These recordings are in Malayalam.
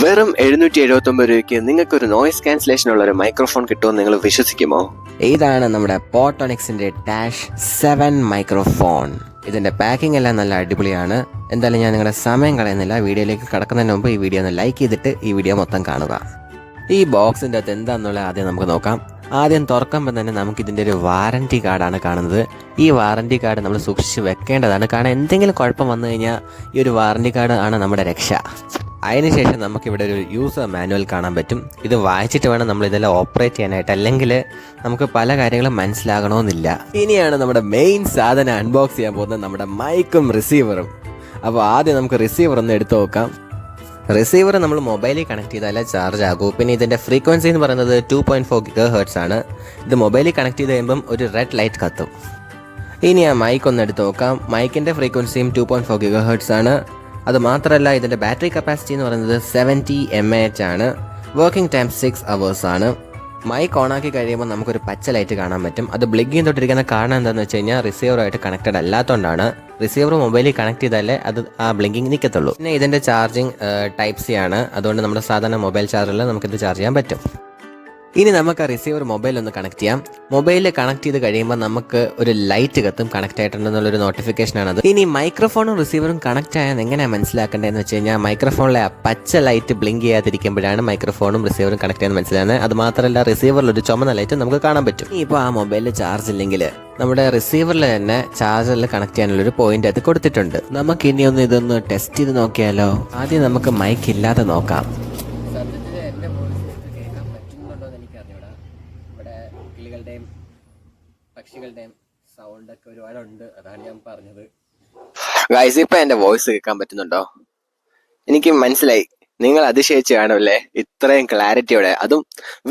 വെറും 779 രൂപയ്ക്ക് നിങ്ങൾക്ക് ഒരു നോയിസ് ക്യാൻസലേഷൻ ഉള്ള ഒരു മൈക്രോഫോൺ കിട്ടുമെന്ന് നിങ്ങൾ വിശ്വസിക്കുമോ? ഇതാണ് നമ്മുടെ പോട്ടോണിക്സിന്റെ ഡാഷ് 7 മൈക്രോഫോൺ. ഇതിന്റെ പാക്കിംഗ് എല്ലാം നല്ല അടിപൊളിയാണ്. എന്തായാലും ഞാൻ നിങ്ങളുടെ സമയം കളയുന്നില്ല. വീഡിയോയിലേക്ക് കടക്കുന്നതിന് മുമ്പ് ഈ വീഡിയോ ഒന്ന് ലൈക്ക് ചെയ്തിട്ട് ഈ വീഡിയോ മൊത്തം കാണുക. ഈ ബോക്സിൻ്റെ അകത്ത് എന്താണെന്നുള്ളത് ആദ്യം നമുക്ക് നോക്കാം. ആദ്യം തുറക്കുമ്പോൾ തന്നെ നമുക്കിതിൻ്റെ ഒരു വാറൻറ്റി കാർഡാണ് കാണുന്നത്. ഈ വാറൻറ്റി കാർഡ് നമ്മൾ സൂക്ഷിച്ച് വെക്കേണ്ടതാണ്. കാരണം എന്തെങ്കിലും കുഴപ്പം വന്നു കഴിഞ്ഞാൽ ഈ ഒരു വാറൻറ്റി കാർഡ് ആണ് നമ്മുടെ രക്ഷ. അതിനുശേഷം നമുക്കിവിടെ ഒരു യൂസർ മാനുവൽ കാണാൻ പറ്റും. ഇത് വായിച്ചിട്ട് വേണം നമ്മൾ ഇതെല്ലാം ഓപ്പറേറ്റ് ചെയ്യാനായിട്ട്, അല്ലെങ്കിൽ നമുക്ക് പല കാര്യങ്ങളും മനസ്സിലാകണമെന്നില്ല. ഇനിയാണ് നമ്മുടെ മെയിൻ സാധനം അൺബോക്സ് ചെയ്യാൻ പോകുന്നത്, നമ്മുടെ മൈക്കും റിസീവറും. അപ്പോൾ ആദ്യം നമുക്ക് റിസീവർ ഒന്ന് എടുത്തു നോക്കാം. റിസീവർ നമ്മൾ മൊബൈലിൽ കണക്ട് ചെയ്താലേ ചാർജ് ആകൂ. പിന്നെ ഇതിൻ്റെ ഫ്രീക്വൻസി എന്ന് പറയുന്നത് 2.4 GHz ആണ്. ഇത് മൊബൈലിൽ കണക്ട് ചെയ്ത് കഴിയുമ്പം ഒരു റെഡ് ലൈറ്റ് കത്തും. ഇനി ആ മൈക്ക് ഒന്ന് എടുത്ത് നോക്കാം. മൈക്കിൻ്റെ ഫ്രീക്വൻസിയും 2.4 GHz ആണ്. അത് മാത്രമല്ല ഇതിൻ്റെ ബാറ്ററി കപ്പാസിറ്റി എന്ന് പറയുന്നത് 70 mAh ആണ്. വർക്കിംഗ് ടൈം 6 hours ആണ്. മൈക്ക് ഓണാക്കി കഴിയുമ്പോൾ നമുക്കൊരു പച്ച ലൈറ്റ് കാണാൻ പറ്റും. അത് ബ്ലിങ്ക് ചെയ്തോണ്ടിരിക്കുന്ന കാരണം എന്താണെന്ന് വെച്ച് കഴിഞ്ഞാൽ റിസീവറുമായിട്ട് കണക്റ്റഡ് അല്ലാത്തതുകൊണ്ടാണ്. റിസീവർ മൊബൈലിൽ കണക്ട് ചെയ്താലേ അത് ആ ബ്ലിങ്കിങ് നിൽക്കത്തുള്ളൂ. പിന്നെ ഇതിൻ്റെ ചാർജിങ് ടൈപ്പ് സി ആണ്. അതുകൊണ്ട് നമ്മുടെ സാധാരണ മൊബൈൽ ചാർജറിൽ നമുക്കിത് ചാർജ് ചെയ്യാൻ പറ്റും. ഇനി നമുക്ക് ആ റിസീവർ മൊബൈൽ ഒന്ന് കണക്ട് ചെയ്യാം. മൊബൈലിൽ കണക്ട് ചെയ്ത് കഴിയുമ്പോൾ നമുക്ക് ഒരു ലൈറ്റ് കത്തും കണക്ട് ആയിട്ടുണ്ടെന്നുള്ളൊരു നോട്ടിഫിക്കേഷനാണത്. ഇനി മൈക്രോഫോണും റിസീവറും കണക്ട് ആയാൽ എങ്ങനെയാണ് മനസ്സിലാക്കേണ്ടതെന്ന് വെച്ച് കഴിഞ്ഞാൽ മൈക്രോഫോണിലെ ആ പച്ച ലൈറ്റ് ബ്ലിങ്ക് ചെയ്യാതിരിക്കുമ്പോഴാണ് മൈക്രോഫോണും റിസീവറും കണക്ട് ചെയ്യാൻ മനസ്സിലാകുന്നത്. അത് മാത്രമല്ല റിസീവറിൽ ഒരു ചുമന്ന ലൈറ്റ് നമുക്ക് കാണാൻ പറ്റും. ഇപ്പോൾ ആ മൊബൈലിൽ ചാർജ് ഇല്ലെങ്കിൽ നമ്മുടെ റിസീവറിൽ തന്നെ ചാർജറിൽ കണക്ട് ചെയ്യാനുള്ളൊരു പോയിന്റ് അത് കൊടുത്തിട്ടുണ്ട്. നമുക്ക് ഇനി ഒന്ന് ഇതൊന്ന് ടെസ്റ്റ് ചെയ്ത് നോക്കിയാലോ? ആദ്യം നമുക്ക് മൈക്ക് ഇല്ലാതെ നോക്കാം. കിളികളുടെയും പക്ഷികളുടെയും സൗണ്ടൊക്കെ ഒരുപാടുണ്ട്. അതാണ് ഞാൻ പറഞ്ഞത്. ഗൈസ്, ഇപ്പൊ എന്റെ വോയിസ് കേൾക്കാൻ പറ്റുന്നുണ്ടോ? എനിക്ക് മനസ്സിലായി, നിങ്ങൾ അതിശയിച്ച് കാണുമല്ലേ ഇത്രയും ക്ലാരിറ്റിയോടെ, അതും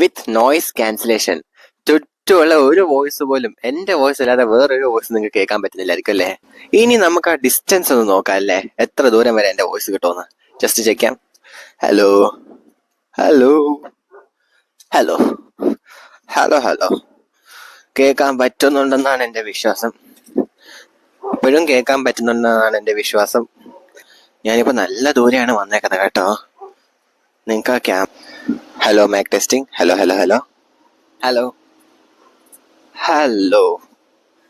വിത്ത് നോയിസ് ക്യാൻസലേഷൻ. ചുറ്റുമുള്ള ഒരു വോയിസ് പോലും എന്റെ വോയിസ് അല്ലാതെ വേറൊരു വോയിസ് നിങ്ങൾക്ക് കേൾക്കാൻ പറ്റുന്നില്ലായിരിക്കും അല്ലേ? ഇനി നമുക്ക് ആ ഡിസ്റ്റൻസ് ഒന്ന് നോക്കാം അല്ലേ, എത്ര ദൂരം വരെ എന്റെ വോയിസ് കിട്ടുമെന്ന് ജസ്റ്റ് ചെക്ക് ചെയ്യാം. Hello hello hello hello hello കേൾക്കാൻ പറ്റുന്നുണ്ടെന്നാണ് എൻ്റെ വിശ്വാസം. ഇപ്പോഴും കേൾക്കാൻ പറ്റുന്നുണ്ടെന്നാണ് എൻ്റെ വിശ്വാസം. ഞാനിപ്പോൾ നല്ല ദൂരെയാണ് വന്നേക്കുന്നത് കേട്ടോ. നിങ്ങൾക്ക് hello Mac testing. Hello hello hello hello hello.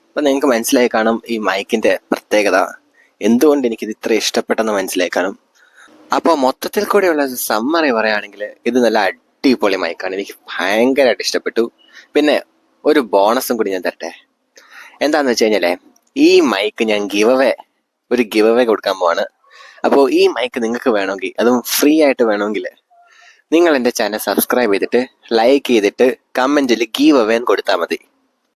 അപ്പം നിങ്ങൾക്ക് മനസ്സിലായി കാണും ഈ മൈക്കിൻ്റെ പ്രത്യേകത, എന്തുകൊണ്ട് എനിക്കിത് ഇത്ര ഇഷ്ടപ്പെട്ടെന്ന് മനസ്സിലായി കാണും. അപ്പോൾ മൊത്തത്തിൽ കൂടെയുള്ള സമ്മറി പറയുകയാണെങ്കിൽ ഇത് നല്ല അടിപൊളി മൈക്കാണ്. എനിക്ക് ഭയങ്കരമായിട്ട് ഇഷ്ടപ്പെട്ടു. പിന്നെ ഒരു ബോണസും കൂടി ഞാൻ തരട്ടെ. എന്താണെന്ന് വെച്ച് കഴിഞ്ഞാലേ, ഈ മൈക്ക് ഞാൻ ഒരു ഗിവ് അവേ കൊടുക്കാൻ പോവാണ്. അപ്പോൾ ഈ മൈക്ക് നിങ്ങൾക്ക് വേണമെങ്കിൽ, അതും ഫ്രീ ആയിട്ട് വേണമെങ്കിൽ, നിങ്ങൾ എൻ്റെ ചാനൽ സബ്സ്ക്രൈബ് ചെയ്തിട്ട് ലൈക്ക് ചെയ്തിട്ട് കമൻറ്റിൽ ഗിവ് അവേ എന്ന് കൊടുത്താൽ മതി.